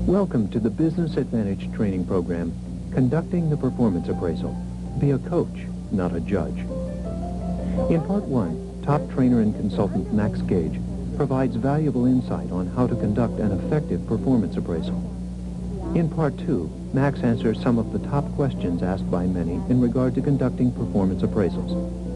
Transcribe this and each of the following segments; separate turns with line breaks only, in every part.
Welcome to the Business Advantage training program, Conducting the Performance Appraisal. Be a coach, not a judge. In Part 1, top trainer and consultant Max Gage provides valuable insight on how to conduct an effective performance appraisal. In Part 2, Max answers some of the top questions asked by many in regard to conducting performance appraisals.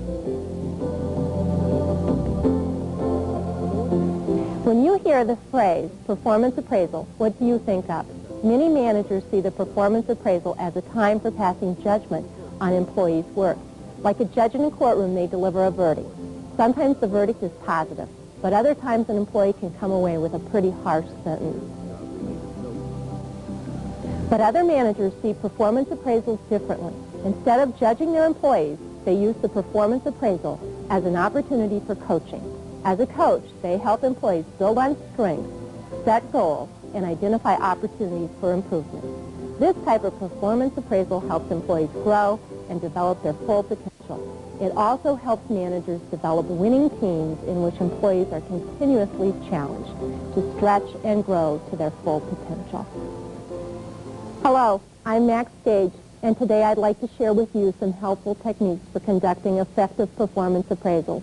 When you hear the phrase performance appraisal, what do you think of? Many managers see the performance appraisal as a time for passing judgment on employees' work. Like a judge in a courtroom, they deliver a verdict. Sometimes the verdict is positive, but other times an employee can come away with a pretty harsh sentence. But other managers see performance appraisals differently. Instead of judging their employees, they use the performance appraisal as an opportunity for coaching. As a coach, they help employees build on strengths, set goals, and identify opportunities for improvement. This type of performance appraisal helps employees grow and develop their full potential. It also helps managers develop winning teams in which employees are continuously challenged to stretch and grow to their full potential. Hello, I'm Max Gage, and today I'd like to share with you some helpful techniques for conducting effective performance appraisals.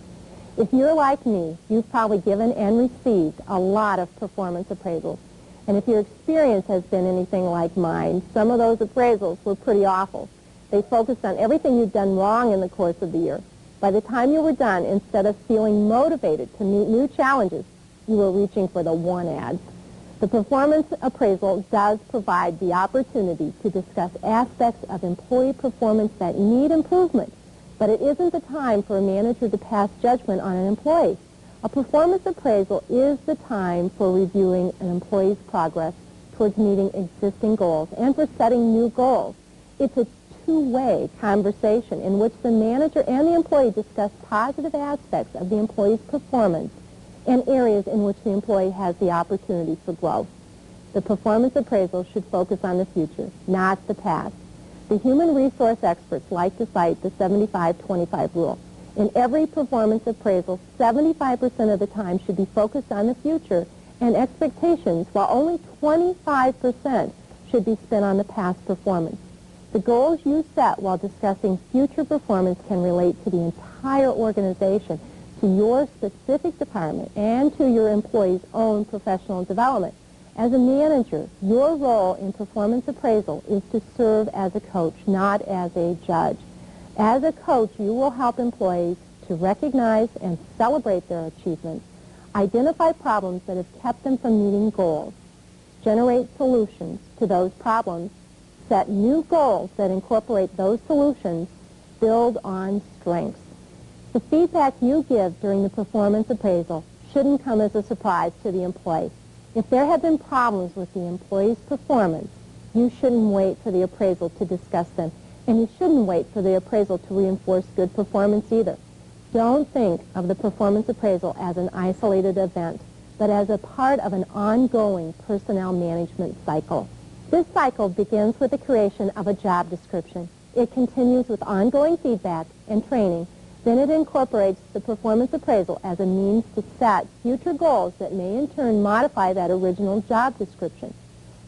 If you're like me, you've probably given and received a lot of performance appraisals. And if your experience has been anything like mine, some of those appraisals were pretty awful. They focused on everything you'd done wrong in the course of the year. By the time you were done, instead of feeling motivated to meet new challenges, you were reaching for the one ad. The performance appraisal does provide the opportunity to discuss aspects of employee performance that need improvement. But it isn't the time for a manager to pass judgment on an employee. A performance appraisal is the time for reviewing an employee's progress towards meeting existing goals and for setting new goals. It's a two-way conversation in which the manager and the employee discuss positive aspects of the employee's performance and areas in which the employee has the opportunity for growth. The performance appraisal should focus on the future, not the past. The human resource experts like to cite the 75-25 rule. In every performance appraisal, 75% of the time should be focused on the future and expectations, while only 25% should be spent on the past performance. The goals you set while discussing future performance can relate to the entire organization, to your specific department, and to your employee's own professional development. As a manager, your role in performance appraisal is to serve as a coach, not as a judge. As a coach, you will help employees to recognize and celebrate their achievements, identify problems that have kept them from meeting goals, generate solutions to those problems, set new goals that incorporate those solutions, build on strengths. The feedback you give during the performance appraisal shouldn't come as a surprise to the employee. If there have been problems with the employee's performance, you shouldn't wait for the appraisal to discuss them, and you shouldn't wait for the appraisal to reinforce good performance either. Don't think of the performance appraisal as an isolated event, but as a part of an ongoing personnel management cycle. This cycle begins with the creation of a job description. It continues with ongoing feedback and training. Then it incorporates the performance appraisal as a means to set future goals that may in turn modify that original job description.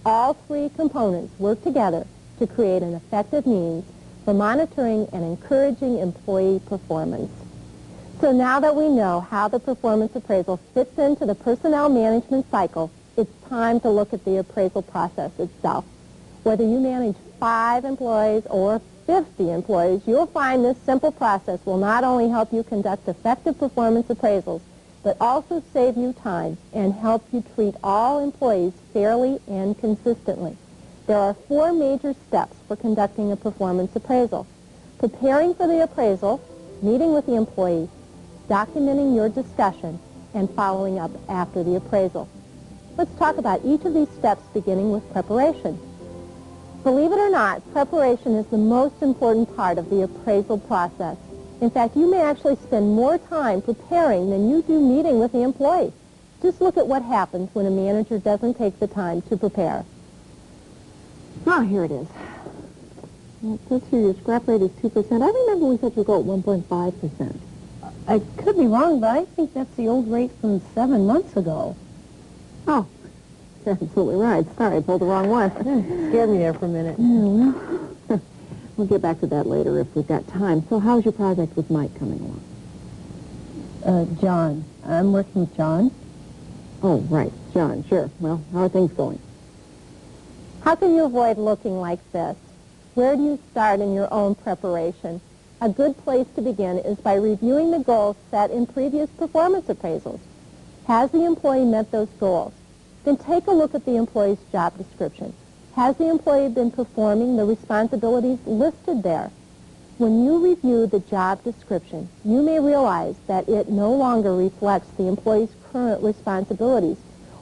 All three components work together to create an effective means for monitoring and encouraging employee performance. So now that we know how the performance appraisal fits into the personnel management cycle, it's time to look at the appraisal process itself. Whether you manage 5 employees or 50 employees, you'll find this simple process will not only help you conduct effective performance appraisals, but also save you time and help you treat all employees fairly and consistently. There are 4 major steps for conducting a performance appraisal: preparing for the appraisal, meeting with the employee, documenting your discussion, and following up after the appraisal. Let's talk about each of these steps, beginning with preparation. Believe it or not, preparation is the most important part of the appraisal process. In fact, you may actually spend more time preparing than you do meeting with the employee. Just look at what happens when a manager doesn't take the time to prepare. Oh, here it is. It says here your scrap rate is 2%. I remember we said you go at 1.5%. I could be wrong, but I think that's the old rate from 7 months ago. Oh, Absolutely right. Sorry, I pulled the wrong one. Scared me there for a minute. Yeah, well, we'll get back to that later if we've got time. So how's your project with Mike coming along?
John. I'm working with John.
Oh, right. John, sure. Well, how are things going?
How can you avoid looking like this? Where do you start in your own preparation? A good place to begin is by reviewing the goals set in previous performance appraisals. Has the employee met those goals? Then take a look at the employee's job description. Has the employee been performing the responsibilities listed there? When you review the job description, you may realize that it no longer reflects the employee's current responsibilities,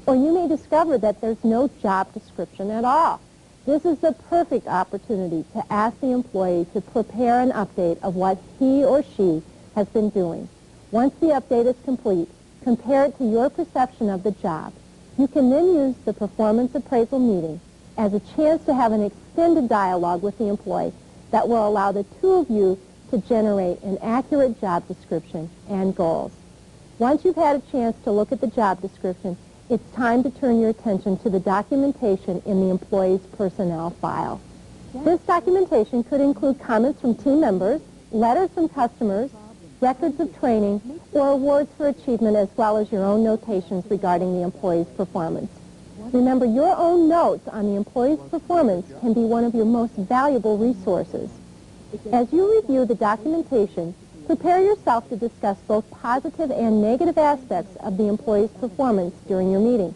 or you may discover that there's no job description at all. This is the perfect opportunity to ask the employee to prepare an update of what he or she has been doing. Once the update is complete, compare it to your perception of the job. You can then use the performance appraisal meeting as a chance to have an extended dialogue with the employee that will allow the two of you to generate an accurate job description and goals. Once you've had a chance to look at the job description, it's time to turn your attention to the documentation in the employee's personnel file. This documentation could include comments from team members, letters from customers, records of training, or awards for achievement, as well as your own notations regarding the employee's performance. Remember, your own notes on the employee's performance can be one of your most valuable resources. As you review the documentation, prepare yourself to discuss both positive and negative aspects of the employee's performance during your meeting.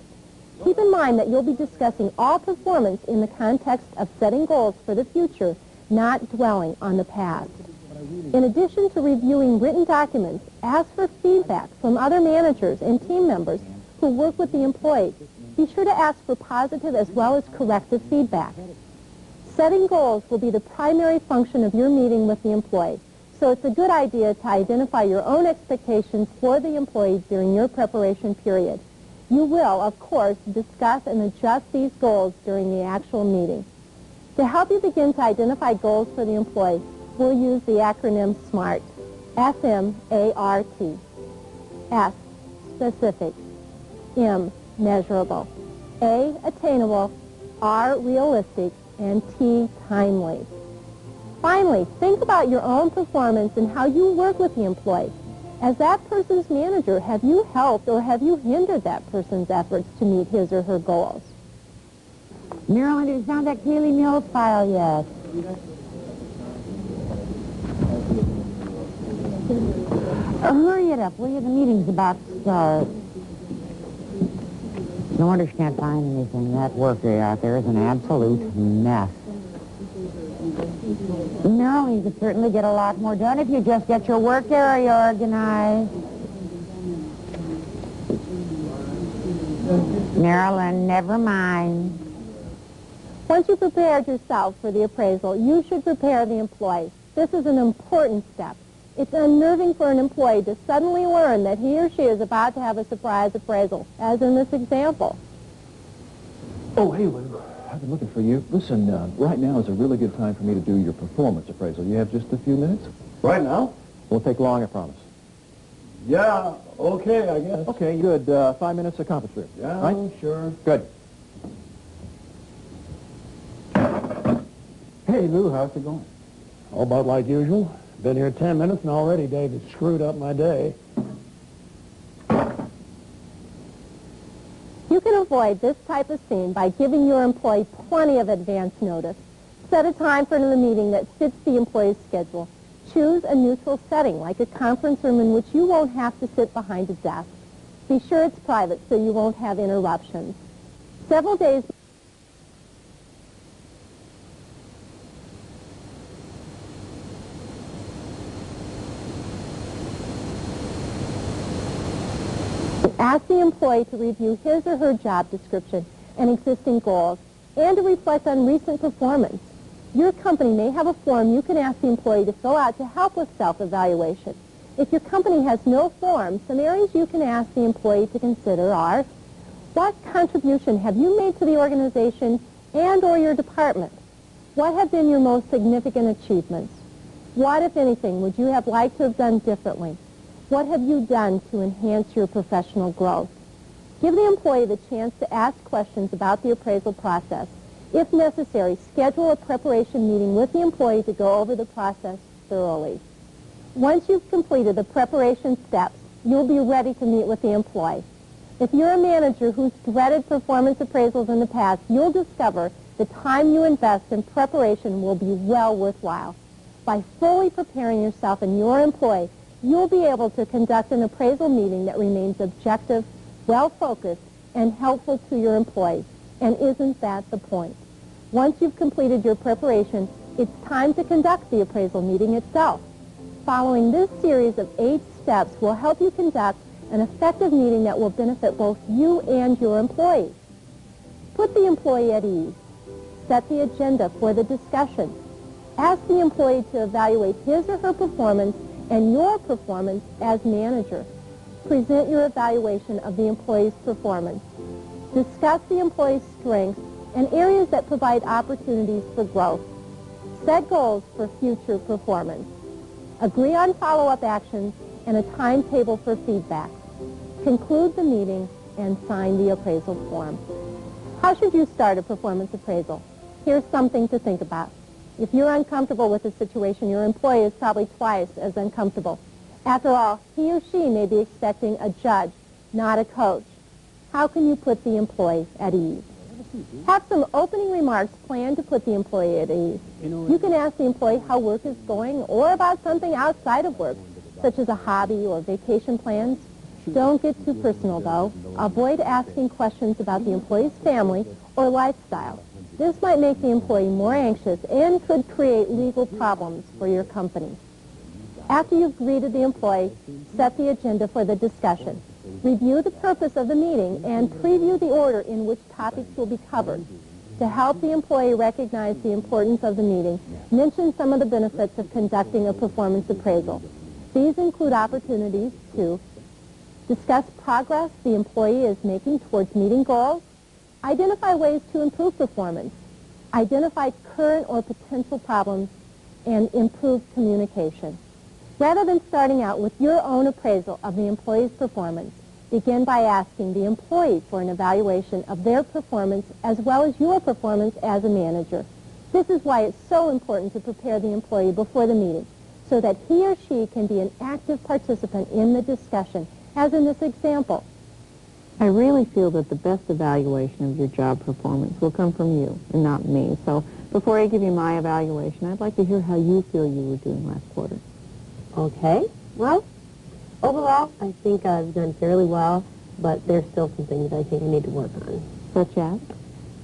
Keep in mind that you'll be discussing all performance in the context of setting goals for the future, not dwelling on the past. In addition to reviewing written documents, ask for feedback from other managers and team members who work with the employee. Be sure to ask for positive as well as corrective feedback. Setting goals will be the primary function of your meeting with the employee, so it's a good idea to identify your own expectations for the employee during your preparation period. You will, of course, discuss and adjust these goals during the actual meeting. To help you begin to identify goals for the employee, we'll use the acronym SMART. S-M-A-R-T. S, specific. M, measurable. A, attainable. R, realistic. And T, timely. Finally, think about your own performance and how you work with the employee. As that person's manager, have you helped or have you hindered that person's efforts to meet his or her goals?
Marilyn, have you found that Kaylee Mills file yet? Hurry it up, will you? The meeting's about to start. No wonder she can't find anything. That work area out there is an absolute mess. No, you could certainly get a lot more done if you just get your work area organized. Marilyn, never mind.
Once you've prepared yourself for the appraisal, you should prepare the employee. This is an important step. It's unnerving for an employee to suddenly learn that he or she is about to have a surprise appraisal, as in this example.
Oh, hey, Lou. I've been looking for you. Listen, right now is a really good time for me to do your performance appraisal. You have just a few minutes?
Right now?
Won't take long, I promise.
Yeah, okay, I guess.
Okay, good. 5 minutes accomplished for you.
Yeah,
right?
sure.
Good.
Hey, Lou, how's it going? All about like usual. Been here 10 minutes and already David screwed up my day.
You can avoid this type of scene by giving your employee plenty of advance notice. Set a time for the meeting that fits the employee's schedule. Choose a neutral setting, like a conference room in which you won't have to sit behind a desk. Be sure it's private so you won't have interruptions. Several days ask the employee to review his or her job description and existing goals and to reflect on recent performance. Your company may have a form you can ask the employee to fill out to help with self-evaluation. If your company has no form, some areas you can ask the employee to consider are, what contribution have you made to the organization and or your department? What have been your most significant achievements? What, if anything, would you have liked to have done differently? What have you done to enhance your professional growth?
Give the employee the chance to ask questions about the appraisal process. If necessary, schedule a preparation meeting with the employee to go over the process thoroughly. Once you've completed the preparation steps, you'll be ready to meet with the employee. If you're a manager who's dreaded performance appraisals in the past, you'll discover the time you invest in preparation will be well worthwhile. By fully preparing yourself and your employee, you'll be able to conduct an appraisal meeting that remains objective, well-focused, and helpful to your employees. And isn't that the point? Once you've completed your preparation, it's time to conduct the appraisal meeting itself. Following this series of 8 steps will help you conduct an effective meeting that will benefit both you and your employees. Put the employee at ease. Set the agenda for the discussion. Ask the employee to evaluate his or her performance and your performance as manager. Present your evaluation of the employee's performance. Discuss the employee's strengths and areas that provide opportunities for growth. Set goals for future performance. Agree on follow-up actions and a timetable for feedback. Conclude the meeting and sign the appraisal form. How should you start a performance appraisal? Here's something to think about. If you're uncomfortable with the situation, your employee is probably twice as uncomfortable. After all, he or she may be expecting a judge, not a coach. How can you put the employee at ease? Have some opening remarks planned to put the employee at ease. You can ask the employee how work is going or about something outside of work, such as a hobby or vacation plans. Don't get too personal, though. Avoid asking questions about the employee's family or lifestyle. This might make the employee more anxious and could create legal problems for your company. After you've greeted the employee, set the agenda for the discussion. Review the purpose of the meeting and preview the order in which topics will be covered. To help the employee recognize the importance of the meeting, mention some of the benefits of conducting a performance appraisal. These include opportunities to discuss progress the employee is making towards meeting goals, identify ways to improve performance, identify current or potential problems, and improve communication. Rather than starting out with your own appraisal of the employee's performance, begin by asking the employee for an evaluation of their performance as well as your performance as a manager. This is why it's so important to prepare the employee before the meeting, so that he or she can be an active participant in the discussion, as in this example.
I really feel that the best evaluation of your job performance will come from you and not me. So before I give you my evaluation, I'd like to hear how you feel you were doing last quarter.
Okay. Well, overall, I think I've done fairly well, but there's still some things I think I need to work on.
Such as?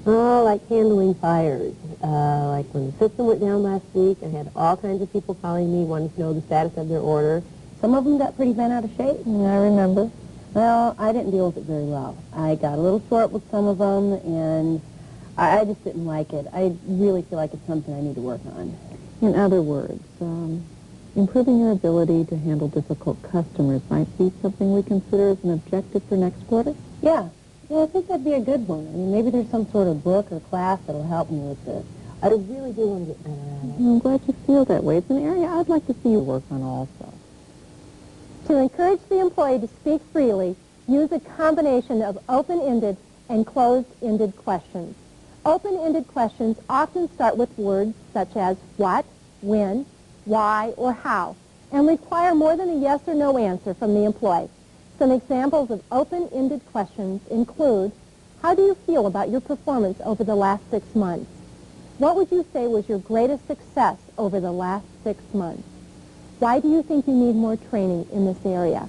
Oh, like handling fires. Like when the system went down last week, I had all kinds of people calling me wanting to know the status of their order. Some of them got pretty bent out of shape.
I remember.
Well, I didn't deal with it very well. I got a little short with some of them, and I just didn't like it. I really feel like it's something I need to work on.
In other words, improving your ability to handle difficult customers might be something we consider as an objective for next quarter?
Yeah. I think that'd be a good one. I mean, maybe there's some sort of book or class that'll help me with this. I really do want to get better at it.
I'm glad you feel that way. It's an area I'd like to see you work on also.
To encourage the employee to speak freely, use a combination of open-ended and closed-ended questions. Open-ended questions often start with words such as what, when, why, or how, and require more than a yes or no answer from the employee. Some examples of open-ended questions include, how do you feel about your performance over the last 6 months? What would you say was your greatest success over the last 6 months? Why do you think you need more training in this area?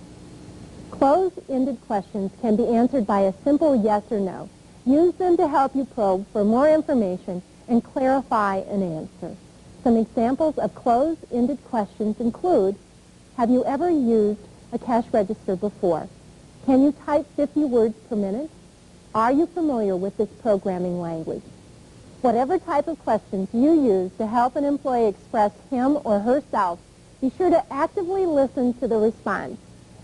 Closed-ended questions can be answered by a simple yes or no. Use them to help you probe for more information and clarify an answer. Some examples of closed-ended questions include, have you ever used a cash register before? Can you type 50 words per minute? Are you familiar with this programming language? Whatever type of questions you use to help an employee express him or herself, be sure to actively listen to the response.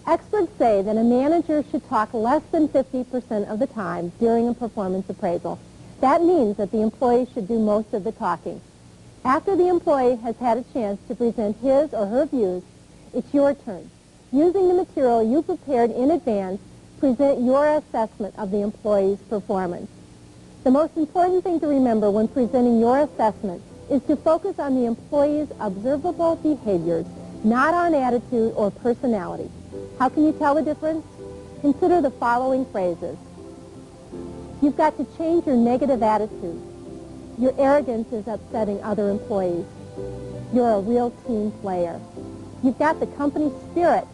Experts say that a manager should talk less than 50% of the time during a performance appraisal. That means that the employee should do most of the talking. After the employee has had a chance to present his or her views, it's your turn. Using the material you prepared in advance,
present your assessment of the employee's performance. The most important thing to remember when presenting your assessment is to focus on the employee's observable behaviors, not on attitude or personality. How can you tell the difference? Consider the following phrases. You've got to change your negative attitude. Your arrogance is upsetting other employees. You're a real team player. You've got the company spirit.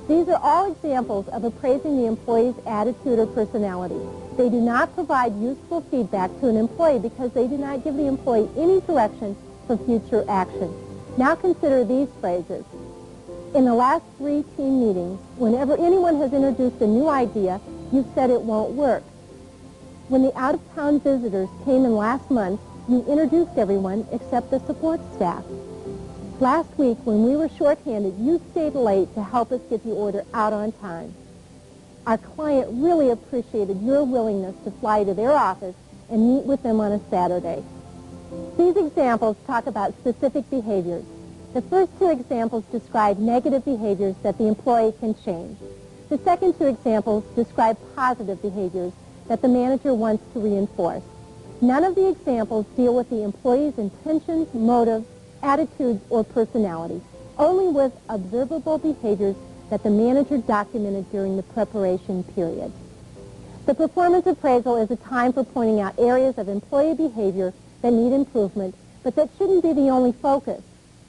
These are all examples of appraising the employee's attitude or personality. They do not provide useful feedback to an employee because they do not give the employee any direction for future action. Now consider these phrases. In the last 3 team meetings, whenever anyone has introduced a new idea, you've said it won't work. When the out-of-town visitors came in last month, you introduced everyone except the support staff. Last week, when we were shorthanded, you stayed late to help us get the order out on time. Our client really appreciated your willingness to fly to their office and meet with them on a Saturday. These examples talk about specific behaviors. The first 2 examples describe negative behaviors that the employee can change. The second 2 examples describe positive behaviors that the manager wants to reinforce. None of the examples deal with the employee's intentions, motives, attitudes, or personality, only with observable behaviors that the manager documented during the preparation period. The performance appraisal is a time for pointing out areas of employee behavior that need improvement, but that shouldn't be the only focus.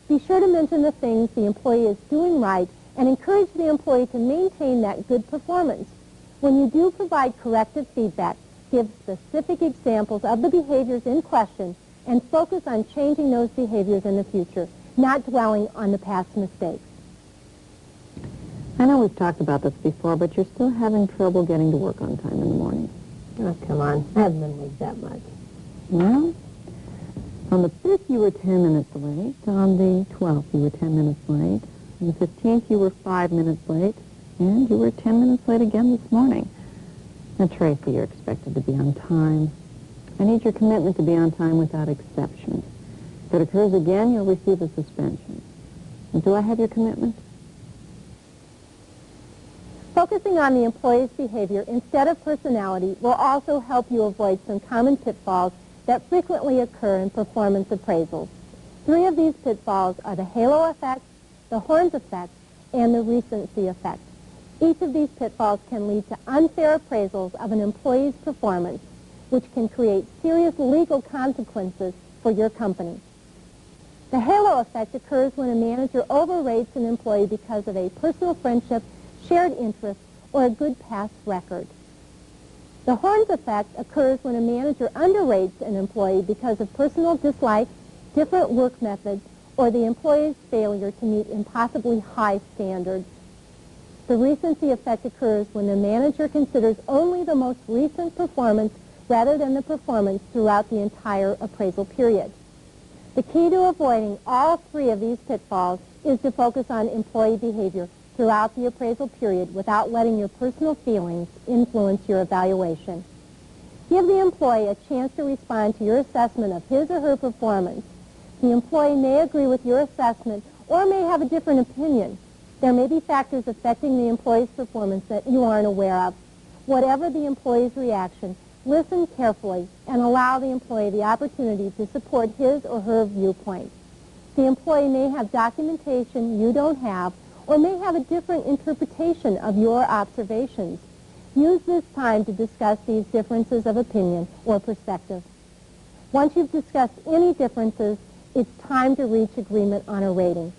Be sure to mention the things the employee is doing right and encourage the employee to maintain that good performance. When you do provide corrective feedback, give specific examples of the behaviors in question and focus on changing those behaviors in the future, not dwelling on the past mistakes.
I know we've talked about this before, but you're still having trouble getting to work on time in the morning. Oh, come on. I haven't been late that much. Well, on the 5th, you were 10 minutes late. On the 12th, you were 10 minutes late. On the 15th, you were 5 minutes late. And you were 10 minutes late again this morning. Now, Tracy, you're expected to be on time. I need your commitment to be on time without exception. If it occurs again, you'll receive a suspension. And do I have your commitment?
Focusing on the employee's behavior instead of personality will also help you avoid some common pitfalls that frequently occur in performance appraisals. 3 of these pitfalls are the halo effect, the horns effect, and the recency effect. Each of these pitfalls can lead to unfair appraisals of an employee's performance, which can create serious legal consequences for your company. The halo effect occurs when a manager overrates an employee because of a personal friendship, shared interest, or a good past record. The horns effect occurs when a manager underrates an employee because of personal dislike, different work methods, or the employee's failure to meet impossibly high standards. The recency effect occurs when the manager considers only the most recent performance rather than the performance throughout the entire appraisal period. The key to avoiding all 3 of these pitfalls is to focus on employee behavior throughout the appraisal period without letting your personal feelings influence your evaluation. Give the employee a chance to respond to your assessment of his or her performance. The employee may agree with your assessment or may have a different opinion. There may be factors affecting the employee's performance that you aren't aware of. Whatever the employee's reaction, listen carefully and allow the employee the opportunity to support his or her viewpoint. The employee may have documentation you don't have or may have a different interpretation of your observations. Use this time to discuss these differences of opinion or perspective. Once you've discussed any differences, it's time to reach agreement on a rating.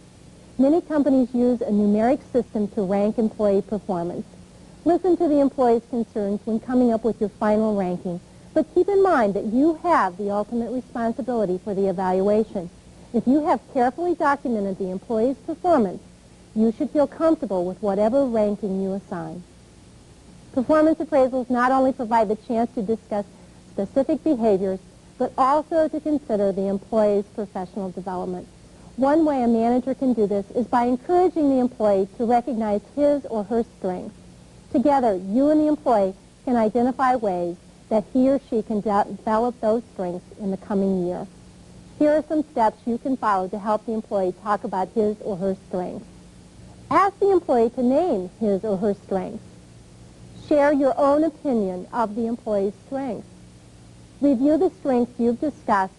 Many companies use a numeric system to rank employee performance. Listen to the employee's concerns when coming up with your final ranking, but keep in mind that you have the ultimate responsibility for the evaluation. If you have carefully documented the employee's performance, you should feel comfortable with whatever ranking you assign. Performance appraisals not only provide the chance to discuss specific behaviors, but also to consider the employee's professional development. One way a manager can do this is by encouraging the employee to recognize his or her strengths. Together, you and the employee can identify ways that he or she can develop those strengths in the coming year. Here are some steps you can follow to help the employee talk about his or her strengths. Ask the employee to name his or her strengths.
Share your own opinion of the employee's strengths. Review the strengths you've discussed.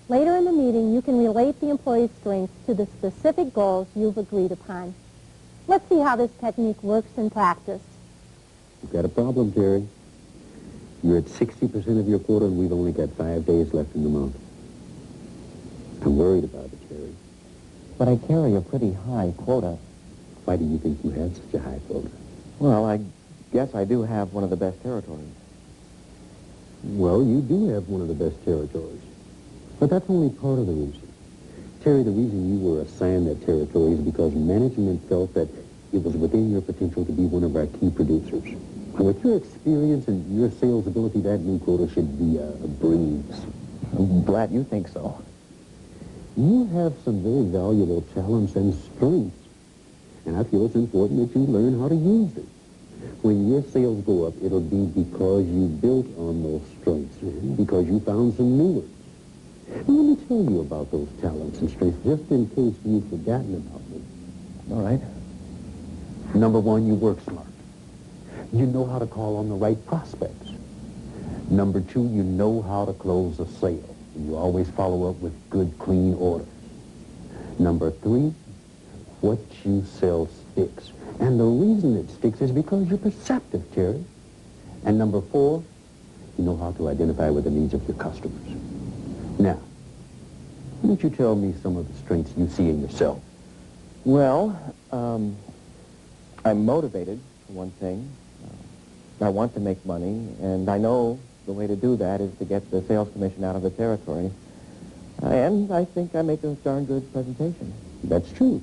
Later in the meeting, you can relate the employee's strengths to the specific goals you've agreed upon. Let's see how this technique works in practice.
You've got a problem, Terry. You're at 60% of your quota, and we've only got 5 days left in the month. I'm worried about it, Terry.
But I carry a pretty high quota.
Why do you think you have such a high quota?
Well, I guess I do have one of the best territories.
Well, you do have one of the best territories. But that's only part of the reason. Terry, the reason you were assigned that territory is because management felt that it was within your potential to be one of our key producers. And with your experience and your sales ability, that new quota should be a breeze.
I'm glad you think so.
You have some very valuable talents and strengths, and I feel it's important that you learn how to use them. When your sales go up, it'll be because you built on those strengths, because you found some new ones. Let me tell you about those talents and strengths, just in case you've forgotten about them.
All right.
Number one, you work smart. You know how to call on the right prospects. Number two, you know how to close a sale. You always follow up with good, clean orders. Number three, what you sell sticks. And the reason it sticks is because you're perceptive, Terry. And number four, you know how to identify with the needs of your customers. Now, why don't you tell me some of the strengths you see in yourself?
Well, I'm motivated, for one thing. I want to make money, and I know the way to do that is to get the sales commission out of the territory. And I think I make a darn good presentation.
That's true.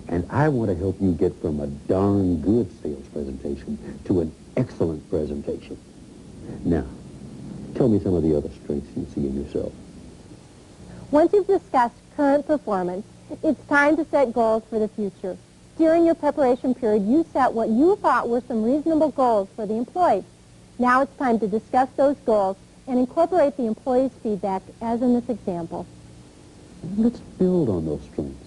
And I want to help you get from a darn good sales presentation to an excellent presentation. Now, tell me some of the other strengths you see in yourself.
Once you've discussed current performance, it's time to set goals for the future. During your preparation period, you set what you thought were some reasonable goals for the employee. Now it's time to discuss those goals and incorporate the employee's feedback, as in this example.
Let's build on those strengths.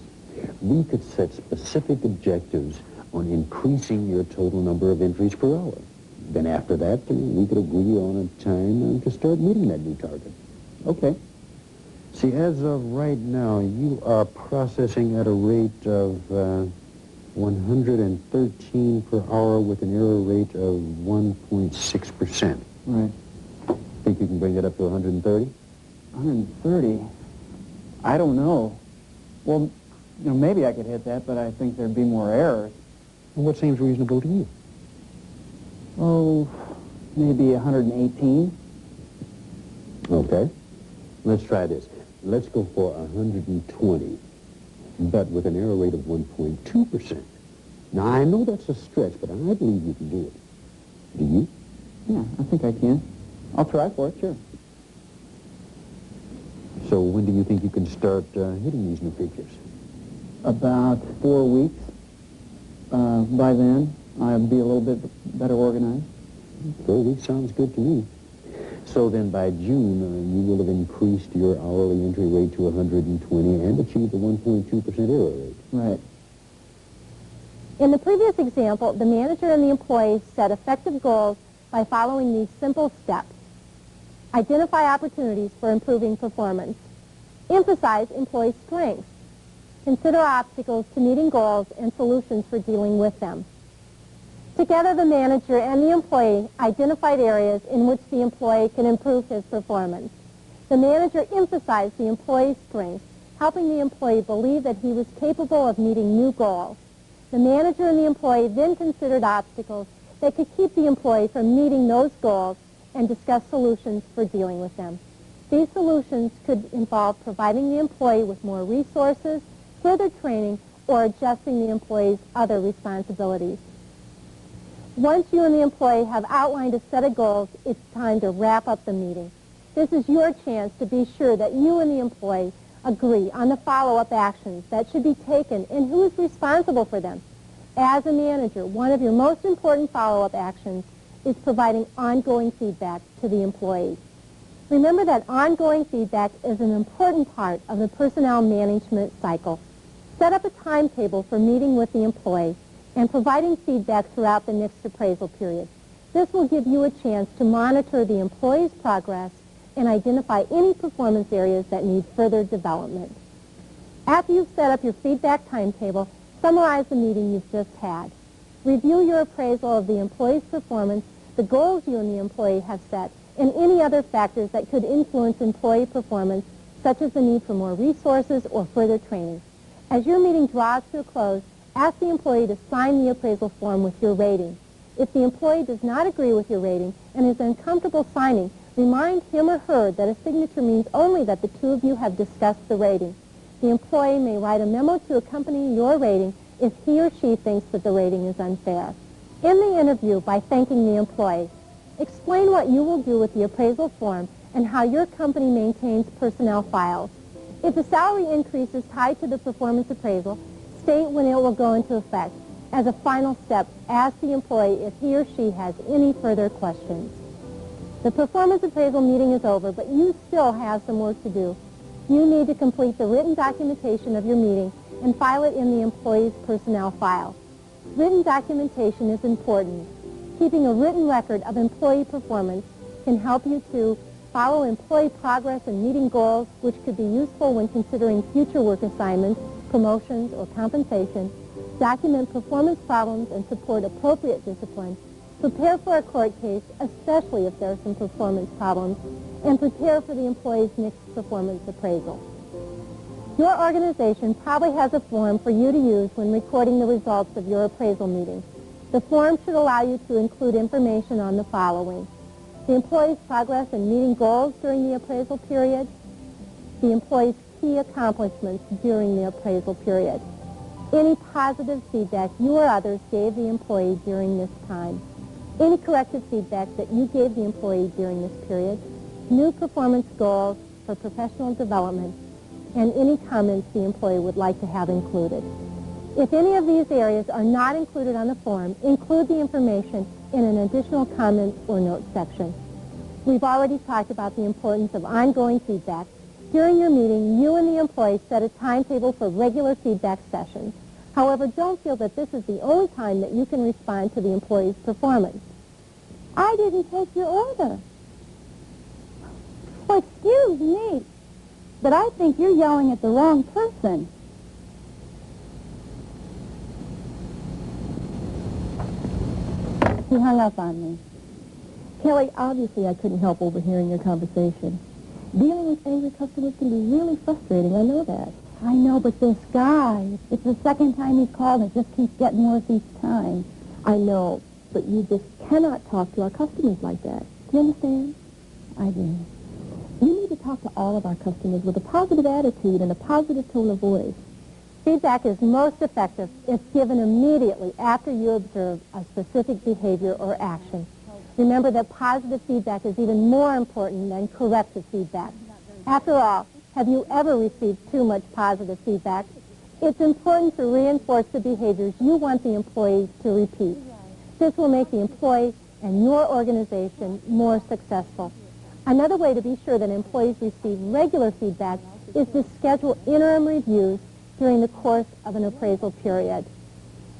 We could set specific objectives on increasing your total number of entries per hour. Then after that, we could agree on a time to start meeting that new target.
Okay.
See, as of right now, you are processing at a rate of 113 per hour with an error rate of 1.6%.
Right.
Think you can bring that up to 130?
130? I don't know. Well, maybe I could hit that, but I think there'd be more errors.
Well, what seems reasonable to you?
Oh, maybe 118.
Okay. Let's try this. Let's go for 120, but with an error rate of 1.2%. Now, I know that's a stretch, but I believe you can do it. Do you?
Yeah, I think I can. I'll try for it, sure.
So when do you think you can start hitting these new figures?
About 4 weeks. By then, I'll be a little bit better organized.
4 weeks sounds good to me. So then by June, you will have increased your hourly entry rate to 120 and achieved a 1.2% error rate.
Right.
In the previous example, the manager and the employee set effective goals by following these simple steps. Identify opportunities for improving performance. Emphasize employee strengths. Consider obstacles to meeting goals and solutions for dealing with them. Together, the manager and the employee identified areas in which the employee can improve his performance. The manager emphasized the employee's strengths, helping the employee believe that he was capable of meeting new goals. The manager and the employee then considered obstacles that could keep the employee from meeting those goals and discussed solutions for dealing with them. These solutions could involve providing the employee with more resources, further training, or adjusting the employee's other responsibilities. Once you and the employee have outlined a set of goals, it's time to wrap up the meeting. This is your chance to be sure that you and the employee agree on the follow-up actions that should be taken and who is responsible for them. As a manager, one of your most important follow-up actions is providing ongoing feedback to the employee. Remember that ongoing feedback is an important part of the personnel management cycle. Set up a timetable for meeting with the employee and providing feedback throughout the next appraisal period.
This will give you a chance to monitor the employee's progress and identify any performance areas that need further development. After you've set up your feedback timetable, summarize the meeting you've just had. Review your appraisal of the employee's performance, the goals you and the employee have set, and any other factors that could influence employee performance, such as the need for more resources or further training. As your meeting draws to a close, ask the employee to sign the appraisal form with your rating. If the employee does not agree with your rating and is uncomfortable signing, remind him or her that a signature means only that the two of you have discussed the rating. The employee may write a memo to accompany your rating if he or she thinks that the rating is unfair. End the interview by thanking the employee. Explain what you will do with the appraisal form and how your company maintains personnel files. If the salary increase is tied to the performance appraisal, state when it will go into effect. As a final step, ask the employee if he or she has any further questions. The performance appraisal meeting is over, but you still have some work to do. You need to complete the written documentation of your meeting and file it in the employee's personnel file. Written documentation is important. Keeping a written record of employee performance can help you to follow employee progress and meeting goals, which could be useful when considering future work assignments, promotions, or compensation, document performance problems and support appropriate discipline, prepare for a court case, especially if there are some performance problems, and prepare for the employee's next performance appraisal. Your organization probably has a form for you to use when recording the results of your appraisal meeting. The form should allow you to include information on the following: the employee's progress in meeting goals during the appraisal period, the employee's key accomplishments during the appraisal period, any positive feedback you or others gave the employee during this time, any corrective feedback that you gave the employee during this period, new performance goals for professional development, and any comments the employee would like to have included. If any of these areas are not included on the form, include the information in an additional comment or note section. We've already talked about the importance of ongoing feedback. During your meeting, you and the employee set a timetable for regular feedback sessions. However, don't feel that this is the only time that you can respond to the employee's performance. I didn't take your order.
Well, excuse me, but I think you're yelling at the wrong person. He hung up on me.
Kelly, obviously I couldn't help overhearing your conversation. Dealing with angry customers can be really frustrating, I know that.
I know, but this guy, it's the second time he's called and it just keeps getting worse each time.
I know, but you just cannot talk to our customers like that. Do you understand?
I do.
You need to talk to all of our customers with a positive attitude and a positive tone of voice.
Feedback is most effective if given immediately after you observe a specific behavior or action. Remember that positive feedback is even more important than corrective feedback. After all, have you ever received too much positive feedback? It's important to reinforce the behaviors you want the employees to repeat. This will make the employee and your organization more successful. Another way to be sure that employees receive regular feedback is to schedule interim reviews during the course of an appraisal period.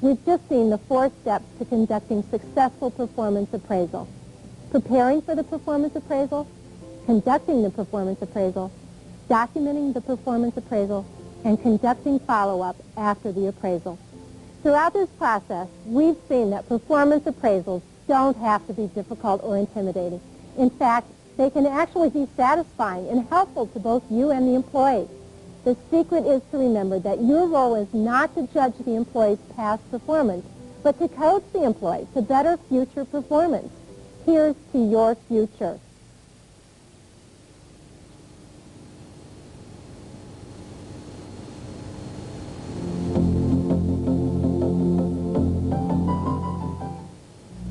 We've just seen the 4 steps to conducting successful performance appraisal: preparing for the performance appraisal, conducting the performance appraisal, documenting the performance appraisal, and conducting follow-up after the appraisal. Throughout this process, we've seen that performance appraisals don't have to be difficult or intimidating. In fact, they can actually be satisfying and helpful to both you and the employee. The secret is to remember that your role is not to judge the employee's past performance, but to coach the employee to better future performance. Here's to your future.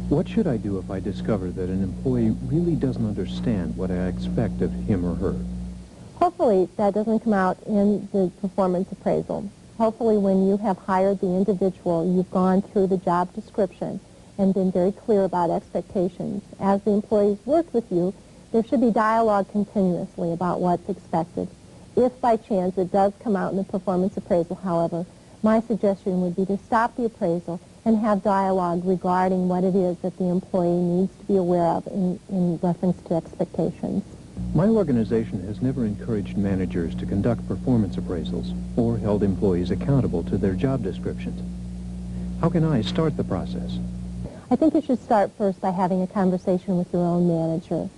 What should I do if I discover that an employee really doesn't understand what I expect of him or her?
Hopefully that doesn't come out in the performance appraisal. Hopefully when you have hired the individual, you've gone through the job description and been very clear about expectations. As the employees work with you, there should be dialogue continuously about what's expected. If by chance it does come out in the performance appraisal, however, my suggestion would be to stop the appraisal and have dialogue regarding what it is that the employee needs to be aware of in reference to expectations.
My organization has never encouraged managers to conduct performance appraisals or held employees accountable to their job descriptions. How can I start the process?
I think you should start first by having a conversation with your own manager,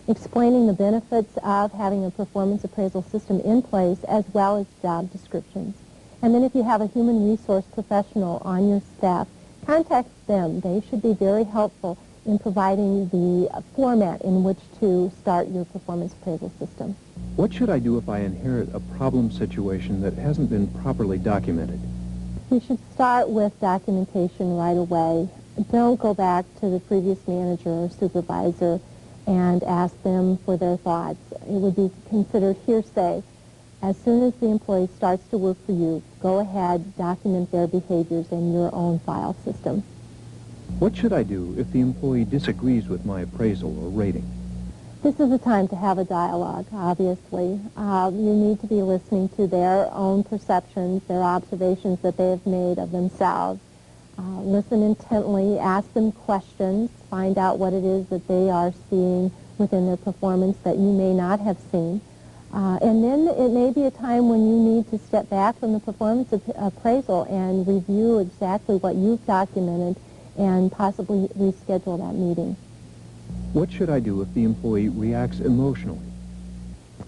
explaining the benefits of having a performance appraisal system in place as well as job descriptions. And then if you have a human resource professional on your staff, contact them. They should be very helpful in providing the format in which to start your performance appraisal system.
What should I do if I inherit a problem situation that hasn't been properly documented?
You should start with documentation right away. Don't go back to the previous manager or supervisor and ask them for their thoughts. It would be considered hearsay. As soon as the employee starts to work for you, go ahead, document their behaviors in your own file system.
What should I do if the employee disagrees with my appraisal or rating?
This is the time to have a dialogue, obviously. You need to be listening to their own perceptions, their observations that they have made of themselves. Listen intently, ask them questions, find out what it is that they are seeing within their performance that you may not have seen. And then it may be a time when you need to step back from the performance appraisal and review exactly what you've documented and possibly reschedule that meeting.
What should I do if the employee reacts emotionally?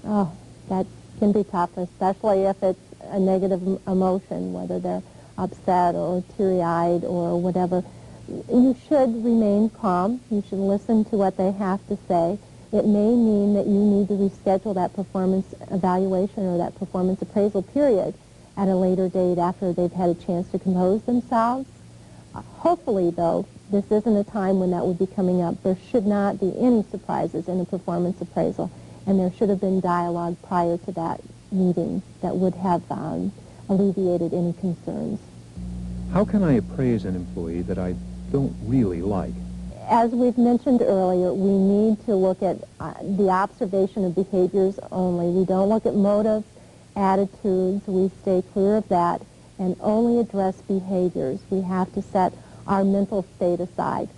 Oh, that can be tough, especially if it's a negative emotion, whether they're upset or teary-eyed or whatever. You should remain calm. You should listen to what they have to say. It may mean that you need to reschedule that performance evaluation or that performance appraisal period at a later date after they've had a chance to compose themselves. Hopefully, though, this isn't a time when that would be coming up. There should not be any surprises in a performance appraisal, and there should have been dialogue prior to that meeting that would have alleviated any concerns.
How can I appraise an employee that I don't really like?
As we've mentioned earlier, we need to look at the observation of behaviors only. We don't look at motives, attitudes. We stay clear of that and only address behaviors. We have to set our mental state aside.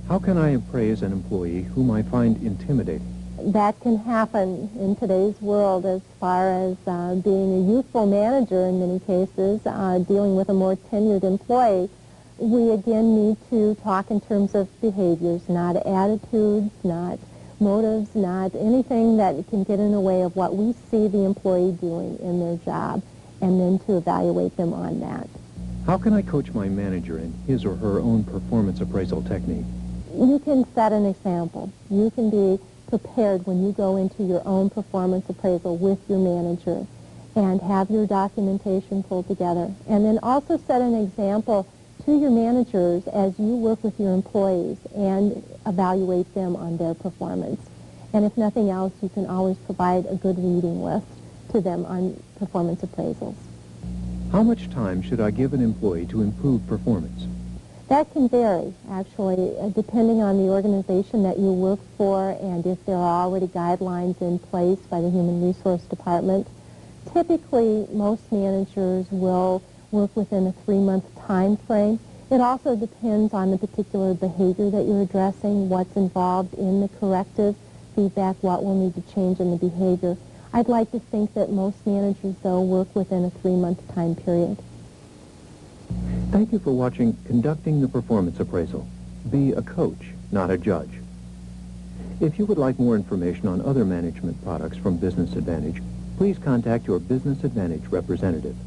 How can I appraise an employee whom I find intimidating?
That can happen in today's world as far as being a youthful manager in many cases, dealing with a more tenured employee. We again need to talk in terms of behaviors, not attitudes, not motives, not anything that can get in the way of what we see the employee doing in their job, and then to evaluate them on that.
How can I coach my manager in his or her own performance appraisal technique?
You can set an example. You can be prepared when you go into your own performance appraisal with your manager and have your documentation pulled together. And then also set an example to your managers as you work with your employees and evaluate them on their performance. And if nothing else, you can always provide a good reading list to them on performance appraisals.
How much time should I give an employee to improve performance?
That can vary, actually, depending on the organization that you work for and if there are already guidelines in place by the Human Resource Department. Typically, most managers will work within a 3-month time frame. It also depends on the particular behavior that you're addressing, what's involved in the corrective feedback, what will need to change in the behavior. I'd like to think that most managers, though, work within a 3-month time period.
Thank you for watching Conducting the Performance Appraisal. Be a coach, not a judge. If you would like more information on other management products from Business Advantage, please contact your Business Advantage representative.